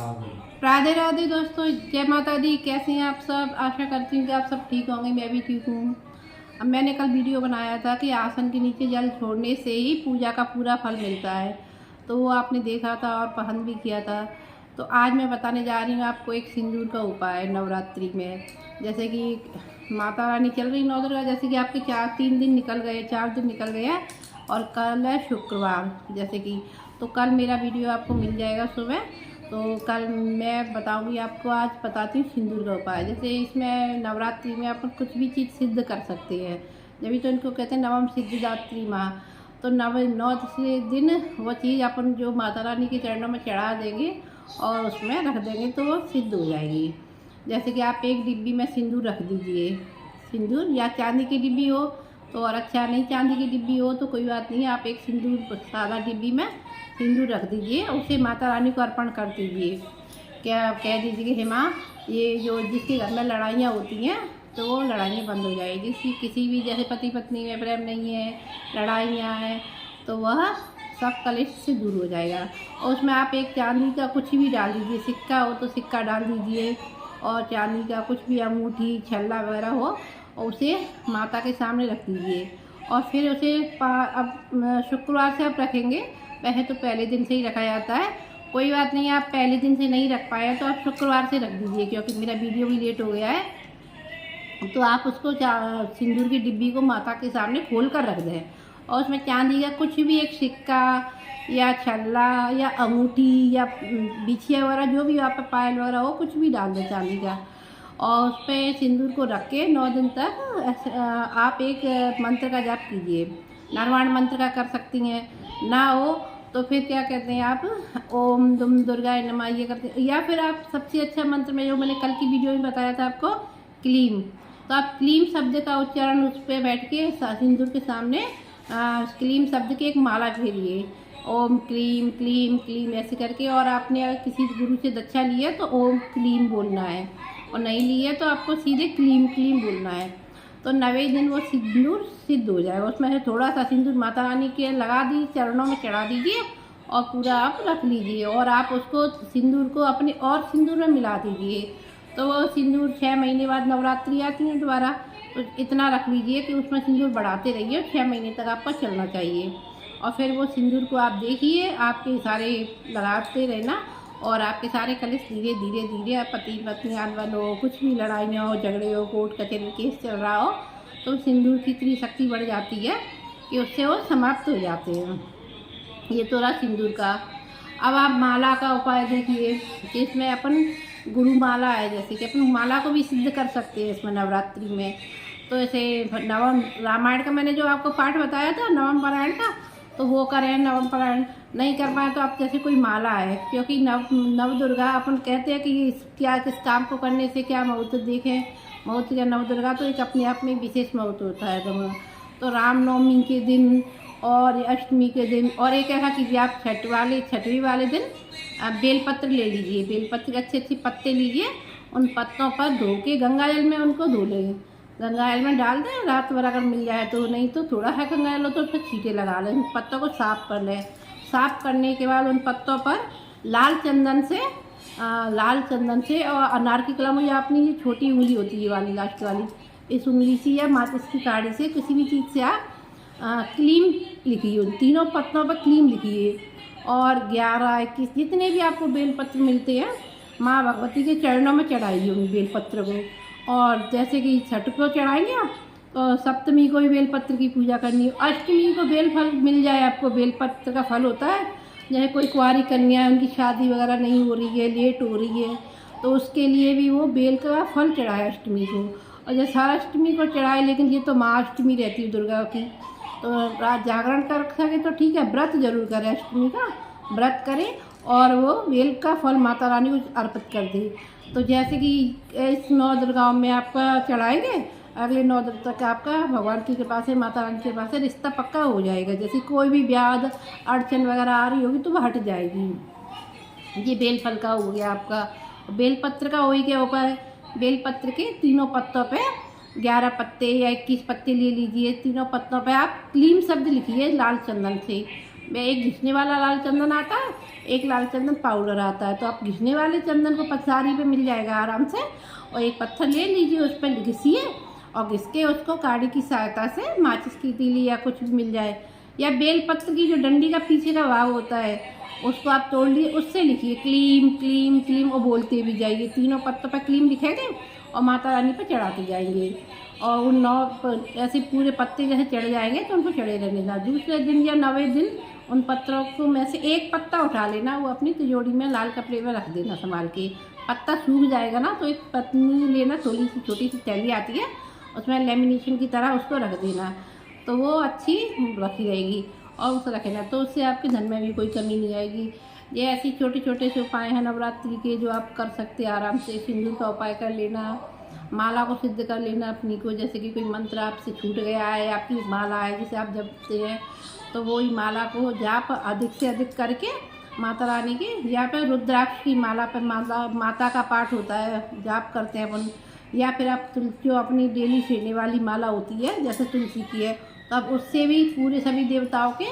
राधे राधे दोस्तों, जय माता दी। कैसे हैं आप सब? आशा करती हूँ कि आप सब ठीक होंगे। मैं भी ठीक हूँ। अब मैंने कल वीडियो बनाया था कि आसन के नीचे जल छोड़ने से ही पूजा का पूरा फल मिलता है, तो वो आपने देखा था और पसंद भी किया था। तो आज मैं बताने जा रही हूँ आपको एक सिंदूर का उपाय नवरात्रि में। जैसे कि माता रानी चल रही नौ दुर्गा, जैसे कि आपके 4 दिन निकल गए, 4 दिन निकल गए हैं और कल है शुक्रवार। जैसे कि तो कल मेरा वीडियो आपको मिल जाएगा सुबह। तो कल मैं बताऊंगी आपको, आज बताती हूँ सिंदूर का उपाय। जैसे इसमें नवरात्रि में अपन कुछ भी चीज़ सिद्ध कर सकते हैं, जब तो इनको कहते हैं नवम सिद्धिदात्री माँ। तो 9 दिन वो चीज़ अपन जो माता रानी के चरणों में चढ़ा देंगे और उसमें रख देंगे तो वो सिद्ध हो जाएगी। जैसे कि आप एक डिब्बी में सिंदूर रख दीजिए। सिंदूर या चांदी की डिब्बी हो तो और अच्छा, नहीं चांदी की डिब्बी हो तो कोई बात नहीं, आप एक सिंदूर सादा डिब्बी में सिंदूर रख दीजिए, उसे माता रानी को अर्पण कर दीजिए। क्या कह दीजिए कि हे माँ, ये जो जिसके घर में लड़ाइयाँ होती हैं तो वो लड़ाइयाँ बंद हो जाएगी। जिसकी किसी भी जैसे पति पत्नी में प्रेम नहीं है, लड़ाइयाँ हैं, तो वह सब कलेश से दूर हो जाएगा। और उसमें आप एक चांदी का कुछ भी डाल दीजिए, सिक्का हो तो सिक्का डाल दीजिए, और चांदी का कुछ भी अंगूठी छल्ला वगैरह हो और उसे माता के सामने रख दीजिए। और फिर उसे अब शुक्रवार से आप रखेंगे। वैसे तो पहले दिन से ही रखा जाता है, कोई बात नहीं, आप पहले दिन से नहीं रख पाए तो आप शुक्रवार से रख दीजिए, क्योंकि मेरा वीडियो भी लेट हो गया है। तो आप उसको सिंदूर की डिब्बी को माता के सामने खोल कर रख दें और उसमें चांदी का कुछ भी एक सिक्का या छल्ला या अंगूठी या बिछिया वगैरह जो भी आप पायल वगैरह हो कुछ भी डाल दें चांदी का। और उस पर सिंदूर को रख के 9 दिन तक आप एक मंत्र का जाप कीजिए। नारायण मंत्र का कर सकती हैं, ना हो तो फिर क्या कहते हैं आप ओम दुम दुर्गाय नमः ये करते हैं। या फिर आप सबसे अच्छा मंत्र में जो मैंने कल की वीडियो में बताया था आपको, क्लीम। तो आप क्लीम शब्द का उच्चारण उस पर बैठ के सिंदूर के सामने क्लीम शब्द की एक माला फेरिए, ओम क्लीम क्लीम क्लीम ऐसे करके। और आपने अगर किसी गुरु से दक्षा ली है तो ओम क्लीम बोलना है, और नहीं ली है तो आपको सीधे क्लीम क्लीम बोलना है। तो 9वें दिन वो सिंदूर सिद्ध हो जाएगा। उसमें से थोड़ा सा सिंदूर माता रानी के लगा दी, चरणों में चढ़ा दीजिए और पूरा आप रख लीजिए। और आप उसको सिंदूर को अपने और सिंदूर में मिला दीजिए। तो वो सिंदूर 6 महीने बाद नवरात्रि आती है दोबारा, तो इतना रख लीजिए कि उसमें सिंदूर बढ़ाते रहिए, 6 महीने तक आपका चलना चाहिए। और फिर वो सिंदूर को आप देखिए, आपके सारे लगाते रहना और आपके सारे कलेश धीरे धीरे धीरे, पति पत्नी अनबन हो, कुछ भी लड़ाइयाँ हो, झगड़े हो, कोर्ट कचहरी केस चल रहा हो, तो सिंदूर की इतनी शक्ति बढ़ जाती है कि उससे वो समाप्त हो जाते हैं। ये तो रहा सिंदूर का। अब आप माला का उपाय देखिए कि इसमें अपन गुरु माला है, जैसे कि अपन माला को भी सिद्ध कर सकते हैं इसमें नवरात्रि में। तो ऐसे नवम रामायण का मैंने जो आपको पाठ बताया था नवम पारायण का, तो वो करें। नवम पारायण नहीं कर पाए तो आप जैसे कोई माला है, क्योंकि नव दुर्गा अपन कहते हैं कि क्या किस काम को करने से क्या मुहूर्त देखें, मुहूर्त या नव दुर्गा तो एक अपने आप में विशेष मुहूर्त होता है दोनों। तो रामनवमी के दिन और अष्टमी के दिन, और एक ऐसा कीजिए आप छठवीं वाले दिन आप बेलपत्र ले लीजिए। बेलपत्र के अच्छे अच्छे पत्ते लीजिए, उन पत्तों पर धो के गंगा जल में उनको धो लें। गंगा जल में डाल दें, रात भर अगर मिल जाए तो, नहीं तो थोड़ा सा गंगा जल हो तो उस पर छींटे लगा लें। पत्तों को साफ़ कर लें। साफ़ करने के बाद उन पत्तों पर लाल चंदन से और अनार की कलम या अपनी ये छोटी उंगली होती है वाली लास्ट वाली, इस उंगली से या माचिस की काड़ी से किसी भी चीज़ से आप क्लीम लिखिए। उन तीनों पत्तों पर क्लीम लिखिए और 11, 21 जितने भी आपको बेलपत्र मिलते हैं माँ भगवती के चरणों में चढ़ाइए उन बेलपत्र को। और जैसे कि छठ को चढ़ाएंगे आप, तो सप्तमी को भी बेलपत्र की पूजा करनी है। अष्टमी को बेल फल मिल जाए आपको, बेलपत्र का फल होता है। जैसे कोई कुंवारी कन्या है, उनकी शादी वगैरह नहीं हो रही है, लेट हो रही है, तो उसके लिए भी वो बेल का फल चढ़ाए अष्टमी को। और जैसे हर अष्टमी को चढ़ाए, लेकिन ये तो महाअष्टमी रहती है दुर्गा की, तो रात जागरण कर सके तो ठीक है, व्रत जरूर करें, अष्टमी का व्रत करें और वो बेल का फल माता रानी को अर्पित कर दें। तो जैसे कि इस 9 दुर्गाओं में आपका चढ़ाएंगे, अगले 9 दिन तक आपका भगवान की कृपा से, माता रानी की कृपा से रिश्ता पक्का हो जाएगा। जैसे कोई भी व्याध अड़चन वगैरह आ रही होगी तो वह हट जाएगी। ये बेल फल का हो गया आपका। बेलपत्र का वही क्या उपाय, बेलपत्र के तीनों पत्तों पे 11 पत्ते या 21 पत्ते ले लीजिए। तीनों पत्तों पे आप क्लीम शब्द लिखिए लाल चंदन से, एक घिसने वाला लाल चंदन आता है, एक लाल चंदन पाउडर आता है। तो आप घिसने वाले चंदन को पसारी पे मिल जाएगा आराम से, और एक पत्थर ले लीजिए, उस पर घिसिए और घिस के उसको काढ़ी की सहायता से, माचिस की तीली या कुछ भी मिल जाए, या बेल पत्र की जो डंडी का पीछे का भाग होता है उसको आप तोड़ लिए, उससे लिखिए क्लीम क्लीम क्लीम और बोलते भी जाइए। तीनों पत्तों पर क्लीम लिखेंगे और माता रानी पर चढ़ाते जाएंगे, और उन 9 ऐसे पूरे पत्ते जैसे चढ़ जाएंगे तो उनको चढ़े रहने देना। दूसरे दिन या 9वें दिन उन पत्तों को में से एक पत्ता उठा लेना, वो अपनी तिजोरी में लाल कपड़े में रख देना संभाल के। पत्ता सूख जाएगा ना तो एक पत्नी लेना, थोड़ी सी छोटी सी थैली आती है, उसमें लेमिनेशन की तरह उसको रख देना, तो वो अच्छी रखी रहेगी। और उसे रखना तो उससे आपके धन में भी कोई कमी नहीं आएगी। ये ऐसी छोटे छोटे से उपाय हैं नवरात्रि के जो आप कर सकते हैं आराम से। सिंदूर का उपाय कर लेना, माला को सिद्ध कर लेना अपनी को, जैसे कि कोई मंत्र आपसे छूट गया है, आपकी माला है जिसे आप जपते हैं, तो वही माला को जाप अधिक से अधिक करके माता रानी के, या फिर रुद्राक्ष की माला पर माता का पाठ होता है, जाप करते हैं अपन, या फिर आप जो अपनी डेली सेने वाली माला होती है जैसे तुलसी की है, तो आप उससे भी पूरे सभी देवताओं के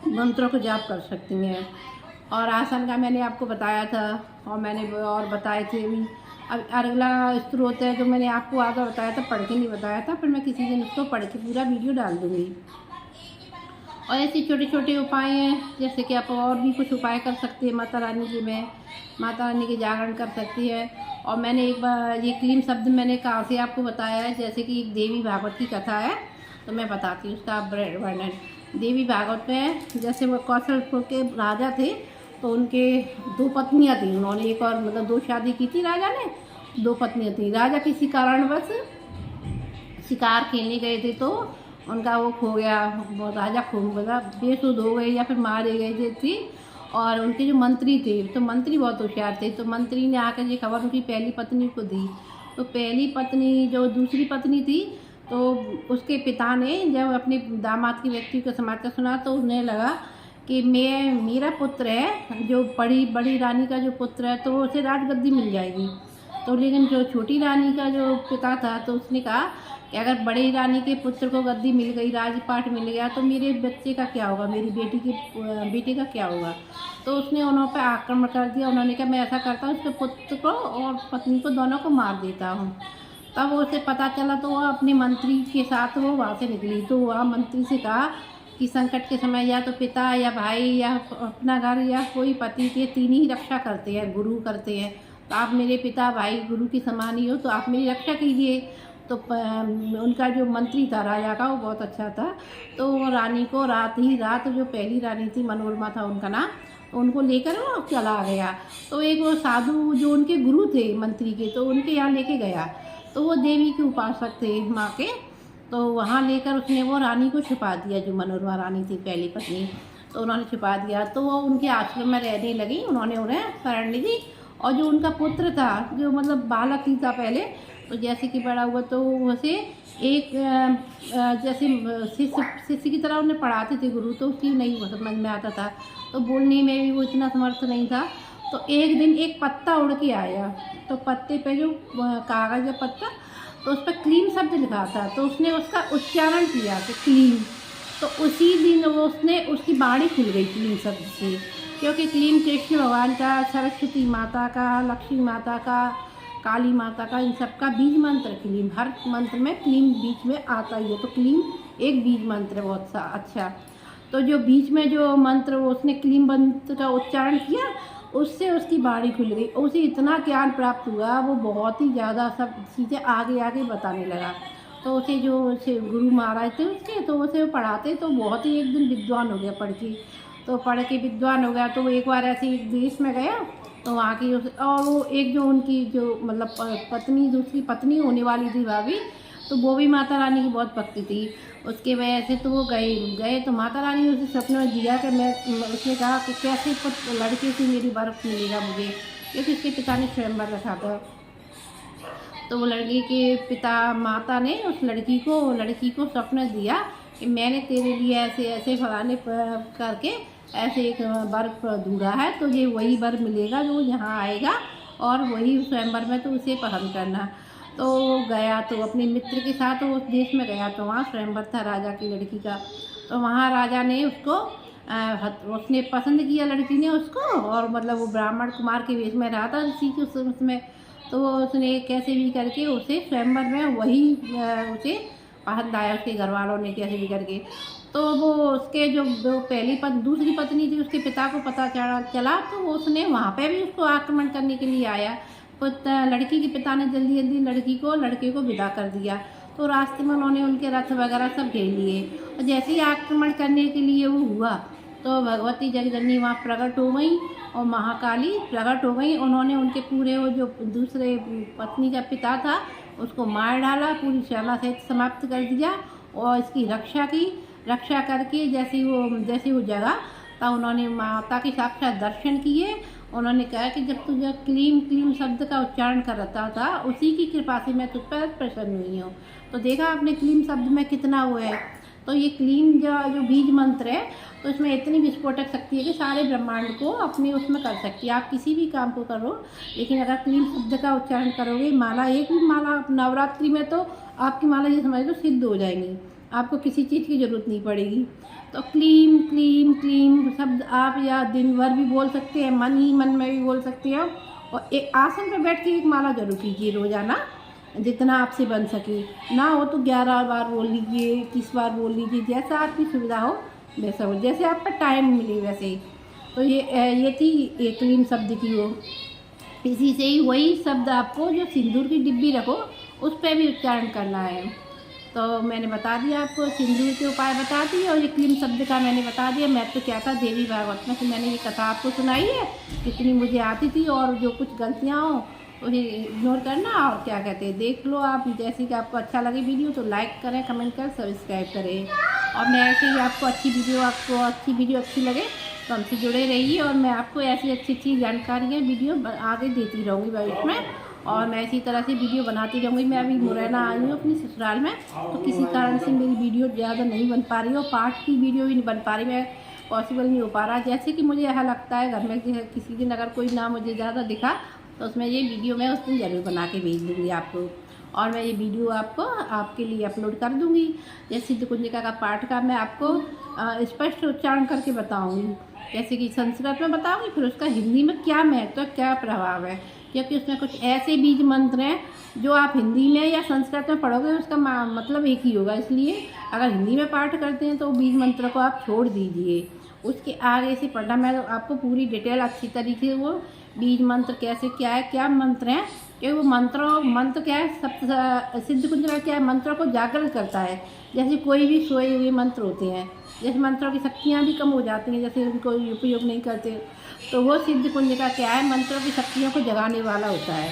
मंत्रों को जाप कर सकती हैं। और आसन का मैंने आपको बताया था, और मैंने और बताए थे भी। अब अगला स्त्रोत है जो मैंने आपको आधा बताया था, पढ़ के नहीं बताया था, फिर मैं किसी दिन उसको पढ़ के पूरा वीडियो डाल दूँगी। और ऐसे छोटे छोटे उपाय हैं, जैसे कि आप और भी कुछ उपाय कर सकते हैं माता रानी जी में, माता रानी के जागरण कर सकती है। और मैंने एक बार ये क्लीम शब्द मैंने कहाँ से आपको बताया है, जैसे कि एक देवी भागवत की कथा है, तो मैं बताती हूँ उसका वर्णन। देवी भागवत में जैसे वो कौशलपुर के राजा थे, तो उनके 2 पत्नियाँ थीं, उन्होंने एक और मतलब 2 शादी की थी राजा ने, 2 पत्नियाँ थीं। राजा किसी कारणवश शिकार खेलने गए थे तो उनका वो खो गया, वो राजा खो गया, बेसुध हो गए या फिर मारे गए थे। और उनके जो मंत्री थे, तो मंत्री बहुत होशियार थे, तो मंत्री ने आकर ये खबर उनकी पहली पत्नी को दी। तो पहली पत्नी जो दूसरी पत्नी थी, तो उसके पिता ने जब अपने दामाद की व्यक्ति को समाचार सुना, तो उन्हें लगा कि मेरा पुत्र है, जो बड़ी रानी का जो पुत्र है, तो उसे राजगद्दी मिल जाएगी। तो लेकिन जो छोटी रानी का जो पिता था, तो उसने कहा कि अगर बड़ी रानी के पुत्र को गद्दी मिल गई, राजपाट मिल गया, तो मेरे बच्चे का क्या होगा, मेरी बेटी का क्या होगा। तो उसने उन्हों पर आक्रमण कर दिया। उन्होंने कहा मैं ऐसा करता हूँ, उसके पुत्र को और पत्नी को दोनों को मार देता हूँ। तब उसे पता चला, तो वह अपने मंत्री के साथ वो वहाँ से निकली। तो वह मंत्री से कहा कि संकट के समय या तो पिता या भाई या अपना घर या कोई पति के 3 ही रक्षा करते हैं, गुरु करते हैं। तो आप मेरे पिता भाई गुरु की समान ही हो, तो आप मेरी रक्षा कीजिए। तो उनका जो मंत्री था राजा का, वो बहुत अच्छा था। तो वो रानी को रात जो पहली रानी थी, मनोरमा था उनका नाम, तो उनको लेकर वो चला गया। तो एक वो साधु जो उनके गुरु थे मंत्री के, तो उनके यहाँ लेके गया। तो वो देवी के उपासक थे माँ के, तो वहाँ लेकर उसने वो रानी को छुपा दिया, जो मनोरमा रानी थी पहली पत्नी, तो उन्होंने छुपा दिया। तो वो उनके आश्रम में रहने लगी, उन्होंने उन्हें शरण दी। और जो उनका पुत्र था, जो मतलब बालक ही था पहले, तो जैसे कि बड़ा हुआ तो उसे एक जैसे शिष्य की तरह उन्हें पढ़ाते थे गुरु, तो उसकी नहीं समझ में आता था, तो बोलने में भी वो इतना समर्थ नहीं था। तो एक दिन एक पत्ता उड़ के आया, तो पत्ते पे जो कागज़ या पत्ता, तो उस पर क्लीम शब्द लिखा था। तो उसने उसका उच्चारण किया कि क्लीम, तो उसी दिन वो उसकी बाणी खुल गई क्लीम शब्द से, क्योंकि क्लीम कृष्ण भगवान का, सरस्वती माता का, लक्ष्मी माता का, काली माता का, इन सब का बीज मंत्र क्लीम। हर मंत्र में क्लीम बीच में आता ही है, तो क्लीम एक बीज मंत्र है बहुत सा अच्छा। तो जो बीच में जो मंत्र उसने क्लीम मंत्र का उच्चारण किया, उससे उसकी बाणी खुल गई। उसे इतना ज्ञान प्राप्त हुआ, वो बहुत ही ज़्यादा सब चीज़ें आगे बताने लगा। तो उसे जो गुरु महाराज थे उसके, तो उसे पढ़ाते, तो बहुत ही एक दिन विद्वान हो गया पढ़ के विद्वान हो गया। तो वो एक बार ऐसे एक देश में गया, तो वहाँ की और वो एक जो उनकी जो मतलब पत्नी, दूसरी पत्नी होने वाली थी भाभी, तो वो भी माता रानी की बहुत भक्ति थी। उसके वजह से तो वो गए तो माता रानी ने उसे सपने में दिया कि उसने कहा कि कैसे लड़के से मेरी बर्फ मिलेगा मुझे, क्योंकि उसके पिता ने स्वयंवर रखा था। तो वो लड़की के पिता माता ने उस लड़की को सपना दिया कि मैंने तेरे लिए ऐसे ऐसे फलाने करके ऐसे एक बर्फ ढूंढा है, तो ये वही बर मिलेगा जो यहाँ आएगा, और वही स्वयंवर में तो उसे पसंद करना। तो गया, तो अपने मित्र के साथ उस देश में गया, तो वहाँ स्वयंवर था राजा की लड़की का। तो वहाँ राजा ने उसको उसने पसंद किया लड़की ने उसको, और मतलब वो ब्राह्मण कुमार के वेश में रहा था इसी के उसमें, तो उसने कैसे भी करके उसे स्वयंवर में वही उसे पसंद आया उसके घर वालों ने कैसे भी करके। तो वो उसके जो पहली दूसरी पत्नी थी उसके पिता को पता चला तो उसने वहाँ पे भी उसको आक्रमण करने के लिए आया। तो लड़की के पिता ने जल्दी जल्दी लड़के को विदा कर दिया। तो रास्ते में उन्होंने उनके रथ वगैरह सब घेर लिए, और जैसे ही आक्रमण करने के लिए वो हुआ तो भगवती जगदम्बा वहाँ प्रकट हो गई और महाकाली प्रकट हो गई। उन्होंने उनके पूरे वो जो दूसरे पत्नी का पिता था उसको मार डाला, पूरी श्यामा सहित समाप्त कर दिया, और इसकी रक्षा करके जैसी वो जगह तब उन्होंने माता के साक्षात दर्शन किए। उन्होंने कहा कि जब तुझे क्लीम क्लीम शब्द का उच्चारण करता था उसी की कृपा से मैं तुझ पर प्रसन्न हुई हूँ। तो देखा आपने क्लीम शब्द में कितना वो है। तो ये क्लीम जो बीज मंत्र है तो इसमें इतनी विस्फोटक शक्ति है कि सारे ब्रह्मांड को अपने उसमें कर सकती है। आप किसी भी काम को करो, लेकिन अगर क्लीम शब्द का उच्चारण करोगे, माला एक भी माला नवरात्रि में तो आपकी माला ये समझ लो सिद्ध हो जाएंगी, आपको किसी चीज़ की ज़रूरत नहीं पड़ेगी। तो क्लीम क्लीम क्लीम शब्द आप या दिन भर भी बोल सकते हैं, मन ही मन में भी बोल सकते हो, और एक आसन पर बैठ के एक माला जरूर कीजिए रोज़ाना, जितना आपसे बन सके। ना हो तो 11 बार बोल लीजिए, 30 बार बोल लीजिए, जैसा आपकी सुविधा हो वैसा हो, जैसे आपका टाइम मिले वैसे। तो ये थी एक क्लीम शब्द की वो। इसी से ही वही शब्द आपको जो सिंदूर की डिब्बी रखो उस पर भी उच्चारण करना है। तो मैंने बता दिया आपको, सिंदूर के उपाय बता दिए, और ये क्लीम शब्द का मैंने बता दिया। मैं तो क्या था देवी भागवत में से मैंने ये कथा आपको सुनाई है, कितनी मुझे आती थी, और जो कुछ गलतियाँ हो उन्हें इग्नोर करना, और क्या कहते हैं देख लो आप। जैसे कि आपको अच्छा लगे वीडियो तो लाइक करें, कमेंट करें, सब्सक्राइब करें, और मैं ऐसे ही आपको अच्छी वीडियो अच्छी लगे तो हमसे जुड़े रहिए, और मैं आपको ऐसी अच्छी जानकारियाँ वीडियो आगे देती रहूँगी भविष्य में, और मैं इसी तरह से वीडियो बनाती रहूँगी। मैं अभी मुरैना आई हूँ अपनी ससुराल में, तो किसी कारण से मेरी वीडियो ज़्यादा नहीं बन पा रही हो, पार्ट की वीडियो भी नहीं बन पा रही, मैं पॉसिबल नहीं हो पा रहा। जैसे कि मुझे यह लगता है घर में किसी दिन अगर कोई ना मुझे ज़्यादा दिखा तो उसमें ये वीडियो मैं उस दिन ज़रूर बना के भेज दूँगी आपको, और मैं ये वीडियो आपके लिए अपलोड कर दूँगी। जैसे सिद्ध कुंजिका का पाठ का मैं आपको स्पष्ट उच्चारण करके बताऊँगी, जैसे कि संस्कृत में बताऊँगी, फिर उसका हिंदी में क्या महत्व है, क्या प्रभाव है, क्योंकि उसमें कुछ ऐसे बीज मंत्र हैं जो आप हिंदी में या संस्कृत में पढ़ोगे उसका मतलब एक ही होगा। इसलिए अगर हिंदी में पाठ करते हैं तो बीज मंत्र को आप छोड़ दीजिए, उसके आगे से पढ़ना। मैं आपको पूरी डिटेल अच्छी तरीके से वो बीज मंत्र कैसे क्या है, क्या मंत्र हैं, कि वो मंत्र क्या है, सब सिद्ध कुंजिका क्या है, मंत्रों को जागृत करता है। जैसे कोई भी सोए हुए मंत्र होते हैं, जैसे मंत्रों की शक्तियाँ भी कम हो जाती हैं, जैसे उनको उपयोग नहीं करते, तो वो सिद्ध कुंजिका क्या है, मंत्रों की शक्तियों को जगाने वाला होता है,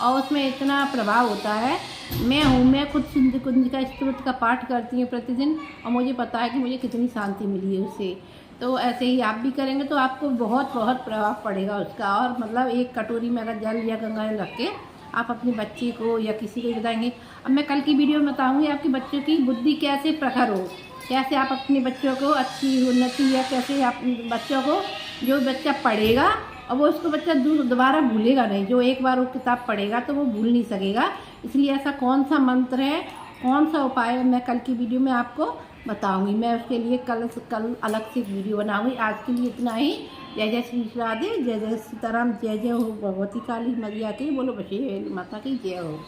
और उसमें इतना प्रभाव होता है। मैं खुद सिद्ध कुंजिका स्तोत्र का पाठ करती हूँ प्रतिदिन, और मुझे पता है कि मुझे कितनी शांति मिली है उससे। तो ऐसे ही आप भी करेंगे तो आपको बहुत प्रभाव पड़ेगा उसका। और मतलब एक कटोरी में अगर जल या गंगा जल रख के आप अपने बच्चे को या किसी को बताएंगे। अब मैं कल की वीडियो में बताऊँगी आपके बच्चों की बुद्धि कैसे प्रखर हो, कैसे आप अपने बच्चों को अच्छी उन्नति, या कैसे आप बच्चों को, जो बच्चा पढ़ेगा और वो उसको बच्चा दोबारा भूलेगा नहीं, जो एक बार वो किताब पढ़ेगा तो वो भूल नहीं सकेगा। इसलिए ऐसा कौन सा मंत्र है, कौन सा उपाय है, मैं कल की वीडियो में आपको बताऊंगी। मैं उसके लिए कल अलग से वीडियो बनाऊंगी। आज के लिए इतना ही। जय जय श्री राधे, जय जय सीताराम, जय जय हो भगवती काली मैया की, बोलो बशे माता की जय हो,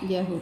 जय हो।